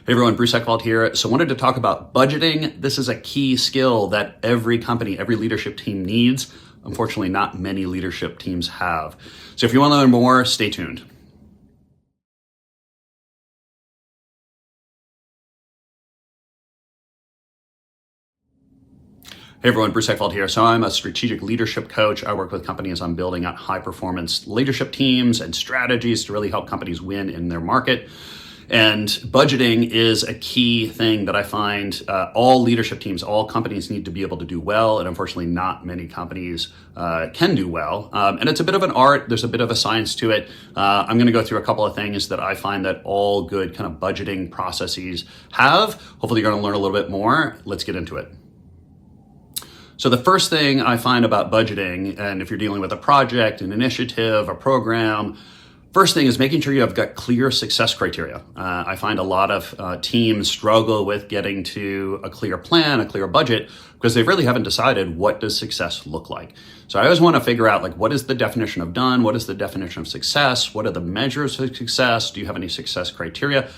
Hey everyone, Bruce Eckfeldt here. So I wanted to talk about budgeting. This is a key skill that every company, every leadership team needs. Unfortunately, not many leadership teams have. So if you want to learn more, stay tuned. Hey everyone, Bruce Eckfeldt here. So I'm a strategic leadership coach. I work with companies on building out high performance leadership teams and strategies to really help companies win in their market. And budgeting is a key thing that I find all leadership teams, all companies need to be able to do well. And unfortunately, not many companies can do well. And it's a bit of an art. There's a bit of a science to it. I'm going to go through a couple of things that I find that all good kind of budgeting processes have. Hopefully, you're going to learn a little bit more. Let's get into it. So the first thing I find about budgeting, and if you're dealing with a project, an initiative, a program, first thing is making sure you have got clear success criteria. I find a lot of teams struggle with getting to a clear plan, a clear budget, because they really haven't decided what does success look like. So I always want to figure out, like, what is the definition of done? What is the definition of success? What are the measures of success? Do you have any success criteria?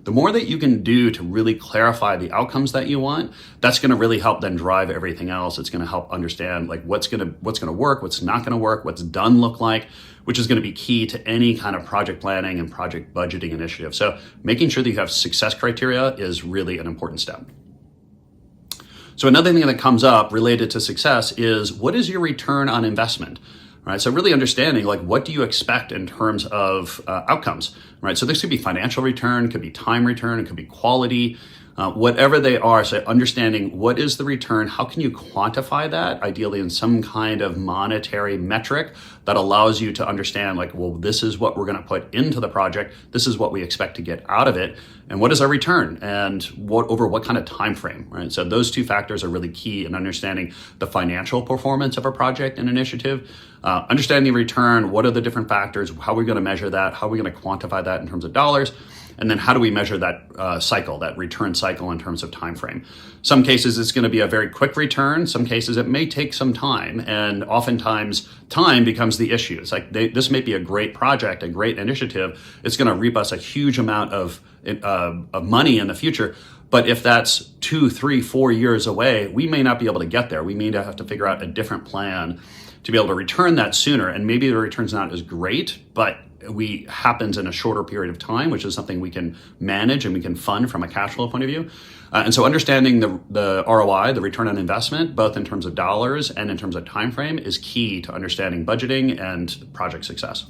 The more that you can do to really clarify the outcomes that you want, that's going to really help then drive everything else. It's going to help understand like what's going to work, what's not going to work, what's done look like, which is going to be key to any kind of project planning and project budgeting initiative. So making sure that you have success criteria is really an important step. So another thing that comes up related to success is, what is your return on investment? Right, so really understanding, like, what do you expect in terms of outcomes, right? So this could be financial return, could be time return, it could be quality, whatever they are. So understanding what is the return, how can you quantify that, ideally in some kind of monetary metric that allows you to understand, like, well, this is what we're going to put into the project, this is what we expect to get out of it, and what is our return, and over what kind of time frame, right? So those two factors are really key in understanding the financial performance of a project and initiative. Understanding return, what are the different factors, how are we going to measure that, how are we going to quantify that in terms of dollars, and then how do we measure that cycle, that return cycle in terms of time frame. Some cases it's going to be a very quick return, some cases it may take some time, and oftentimes time becomes the issue. It's like this may be a great project, a great initiative, it's going to reap us a huge amount of money in the future. But if that's 2, 3, 4 years away, we may not be able to get there. We may have to figure out a different plan to be able to return that sooner. And maybe the return's not as great, but happens in a shorter period of time, which is something we can manage and we can fund from a cash flow point of view. And so understanding the ROI, the return on investment, both in terms of dollars and in terms of time frame, is key to understanding budgeting and project success.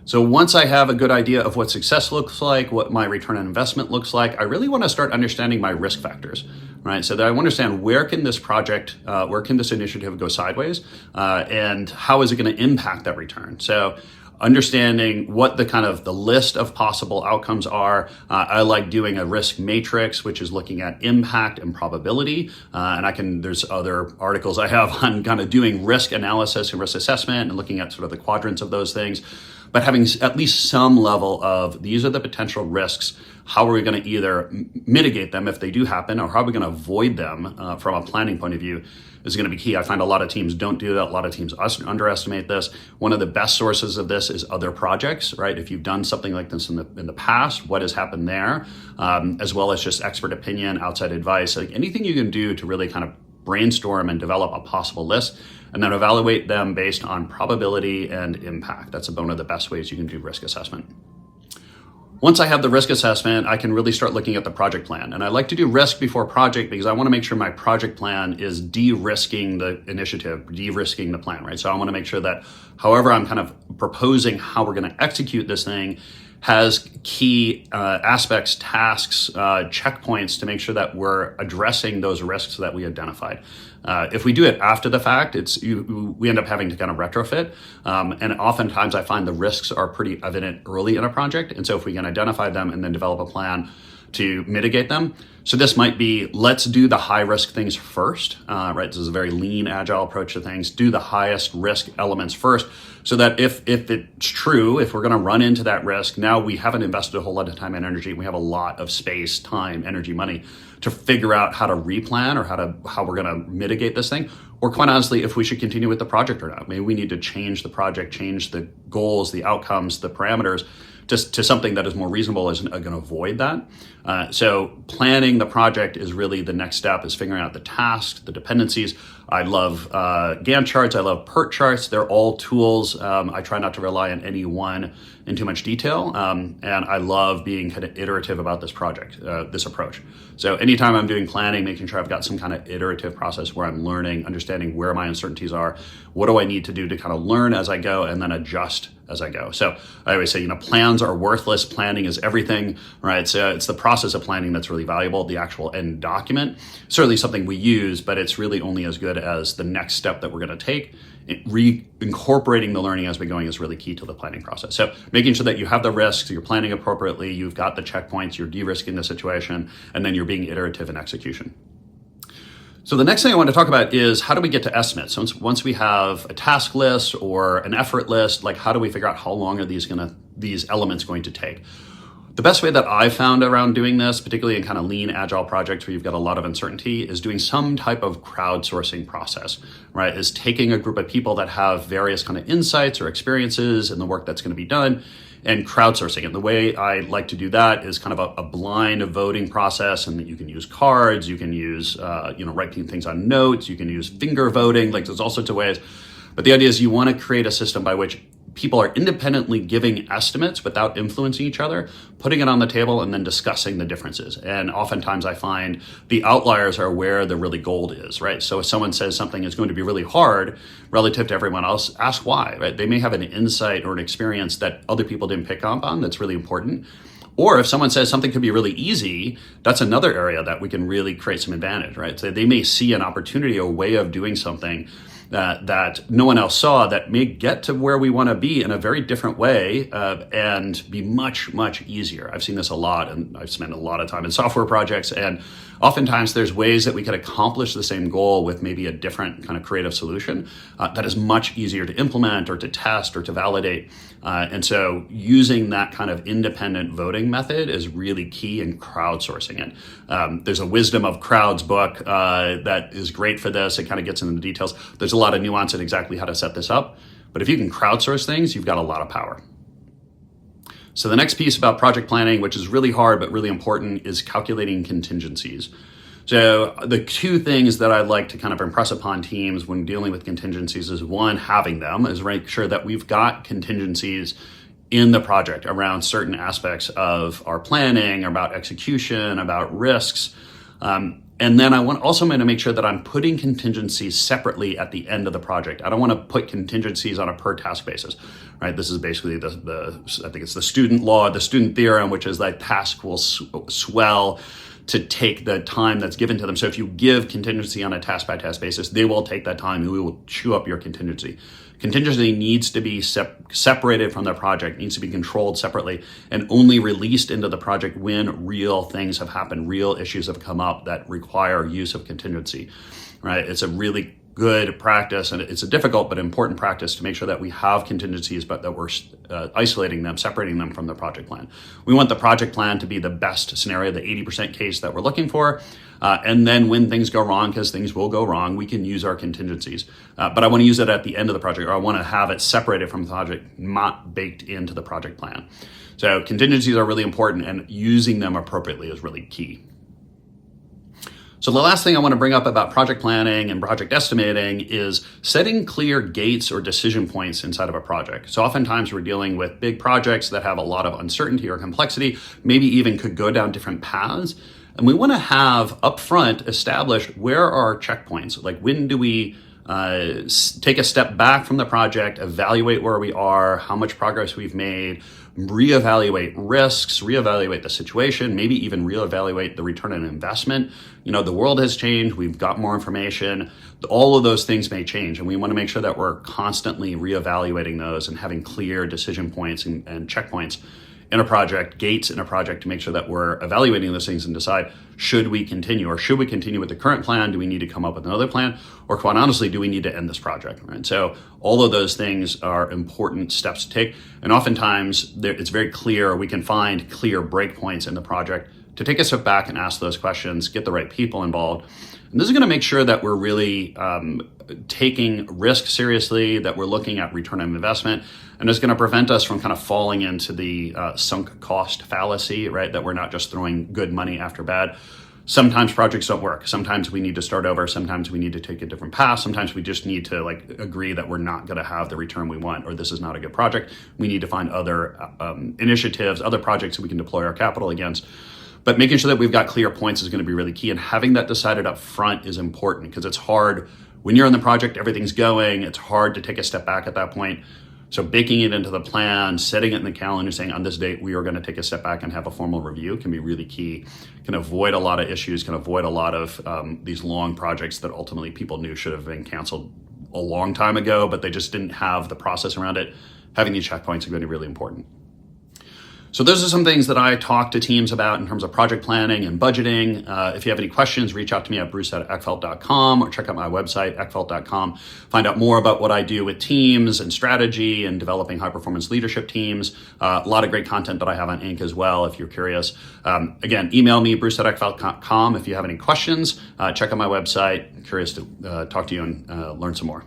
So once I have a good idea of what success looks like, what my return on investment looks like, I really want to start understanding my risk factors, right? So that I understand, where can this project, where can this initiative go sideways, and how is it going to impact that return? So understanding what the list of possible outcomes are. I like doing a risk matrix, which is looking at impact and probability. And there's other articles I have on kind of doing risk analysis and risk assessment and looking at sort of the quadrants of those things. But having at least some level of, these are the potential risks, how are we going to either mitigate them if they do happen, or how are we going to avoid them from a planning point of view, is going to be key. I find a lot of teams don't do that. A lot of teams underestimate this. One of the best sources of this is other projects, right? If you've done something like this in the past, what has happened there, as well as just expert opinion, outside advice, like anything you can do to really kind of brainstorm and develop a possible list, and then evaluate them based on probability and impact. That's one of the best ways you can do risk assessment. Once I have the risk assessment, I can really start looking at the project plan. And I like to do risk before project because I want to make sure my project plan is de-risking the initiative, de-risking the plan, right? So I want to make sure that however I'm kind of proposing how we're going to execute this thing has key aspects, tasks, checkpoints to make sure that we're addressing those risks that we identified. If we do it after the fact, we end up having to kind of retrofit. And oftentimes I find the risks are pretty evident early in a project. And so if we can identify them and then develop a plan to mitigate them. So this might be, let's do the high risk things first, right? This is a very lean, agile approach to things. Do the highest risk elements first, so that if it's true, if we're gonna run into that risk, now we haven't invested a whole lot of time and energy. We have a lot of space, time, energy, money to figure out how to replan or how we're gonna mitigate this thing. Or quite honestly, if we should continue with the project or not. Maybe we need to change the project, change the goals, the outcomes, the parameters just to something that is more reasonable is going to avoid that. So planning the project is really the next step, is figuring out the tasks, the dependencies. I love Gantt charts. I love PERT charts. They're all tools. I try not to rely on any one in too much detail. And I love being kind of iterative about this project, this approach. So anytime I'm doing planning, making sure I've got some kind of iterative process where I'm learning, understanding where my uncertainties are, what do I need to do to kind of learn as I go and then adjust as I go. So I always say, plans are worthless. Planning is everything, right? So it's the process of planning that's really valuable. The actual end document, certainly something we use, but it's really only as good as the next step that we're going to take. Incorporating the learning as we're going is really key to the planning process. So making sure that you have the risks, you're planning appropriately, you've got the checkpoints, you're de-risking the situation, and then you're being iterative in execution. So the next thing I want to talk about is how do we get to estimates? So once we have a task list or an effort list, like how do we figure out how long are these elements going to take? The best way that I've found around doing this, particularly in kind of lean agile projects where you've got a lot of uncertainty, is doing some type of crowdsourcing process, right? Is taking a group of people that have various kind of insights or experiences in the work that's going to be done and crowdsourcing. And the way I like to do that is kind of a blind voting process, and you can use cards, you can use, writing things on notes, you can use finger voting, like there's all sorts of ways. But the idea is you want to create a system by which people are independently giving estimates without influencing each other, putting it on the table, and then discussing the differences. And oftentimes I find the outliers are where the really gold is, right? So if someone says something is going to be really hard relative to everyone else, ask why, right? They may have an insight or an experience that other people didn't pick up on that's really important. Or if someone says something could be really easy, that's another area that we can really create some advantage, right? So they may see an opportunity, a way of doing something that no one else saw that may get to where we want to be in a very different way and be much, much easier. I've seen this a lot, and I've spent a lot of time in software projects, and oftentimes there's ways that we could accomplish the same goal with maybe a different kind of creative solution that is much easier to implement or to test or to validate. And so using that kind of independent voting method is really key in crowdsourcing it. There's a Wisdom of Crowds book that is great for this. It kind of gets into the details. There's a lot of nuance in exactly how to set this up. But if you can crowdsource things, you've got a lot of power. So the next piece about project planning, which is really hard but really important, is calculating contingencies. So the two things that I'd like to kind of impress upon teams when dealing with contingencies is, one, having them, is make sure that we've got contingencies in the project around certain aspects of our planning, about execution, about risks. And then I want to make sure that I'm putting contingencies separately at the end of the project. I don't want to put contingencies on a per task basis, right? This is basically I think it's the student law, the student theorem, which is that task will swell to take the time that's given to them. So if you give contingency on a task by task basis, they will take that time and we will chew up your contingency. Contingency needs to be separated from the project, needs to be controlled separately, and only released into the project when real things have happened, real issues have come up that require use of contingency, right? It's a really good practice, and it's a difficult but important practice to make sure that we have contingencies, but that we're isolating them, separating them from the project plan. We want the project plan to be the best scenario, the 80% case that we're looking for. And then when things go wrong, because things will go wrong, we can use our contingencies. But I want to use it at the end of the project, or I want to have it separated from the project, not baked into the project plan. So contingencies are really important, and using them appropriately is really key. So the last thing I want to bring up about project planning and project estimating is setting clear gates or decision points inside of a project. So oftentimes we're dealing with big projects that have a lot of uncertainty or complexity, maybe even could go down different paths. And we want to have upfront established where are our checkpoints. Like, when do we take a step back from the project, evaluate where we are, how much progress we've made, reevaluate risks, reevaluate the situation, maybe even reevaluate the return on investment. The world has changed, we've got more information, all of those things may change, and we want to make sure that we're constantly reevaluating those and having clear decision points and checkpoints in a project, gates in a project, to make sure that we're evaluating those things and decide, should we continue, or should we continue with the current plan? Do we need to come up with another plan? Or quite honestly, do we need to end this project, right? So all of those things are important steps to take. And oftentimes it's very clear, we can find clear breakpoints in the project to take a step back and ask those questions, get the right people involved. And this is going to make sure that we're really taking risk seriously, that we're looking at return on investment, and it's going to prevent us from kind of falling into the sunk cost fallacy, right? That we're not just throwing good money after bad. Sometimes projects don't work. Sometimes we need to start over. Sometimes we need to take a different path. Sometimes we just need to agree that we're not going to have the return we want, or this is not a good project. We need to find other initiatives, other projects that we can deploy our capital against. But making sure that we've got clear points is going to be really key. And having that decided up front is important, because it's hard when you're in the project, everything's going. It's hard to take a step back at that point. So baking it into the plan, setting it in the calendar, saying on this date, we are going to take a step back and have a formal review can be really key. Can avoid a lot of issues, can avoid a lot of these long projects that ultimately people knew should have been canceled a long time ago, but they just didn't have the process around it. Having these checkpoints are going to be really important. So those are some things that I talk to teams about in terms of project planning and budgeting. If you have any questions, reach out to me at bruce@eckfeldt.com or check out my website, eckfeldt.com. Find out more about what I do with teams and strategy and developing high-performance leadership teams. A lot of great content that I have on Inc. as well, if you're curious. Again, email me, bruce@eckfeldt.com. If you have any questions, check out my website. I'm curious to talk to you and learn some more.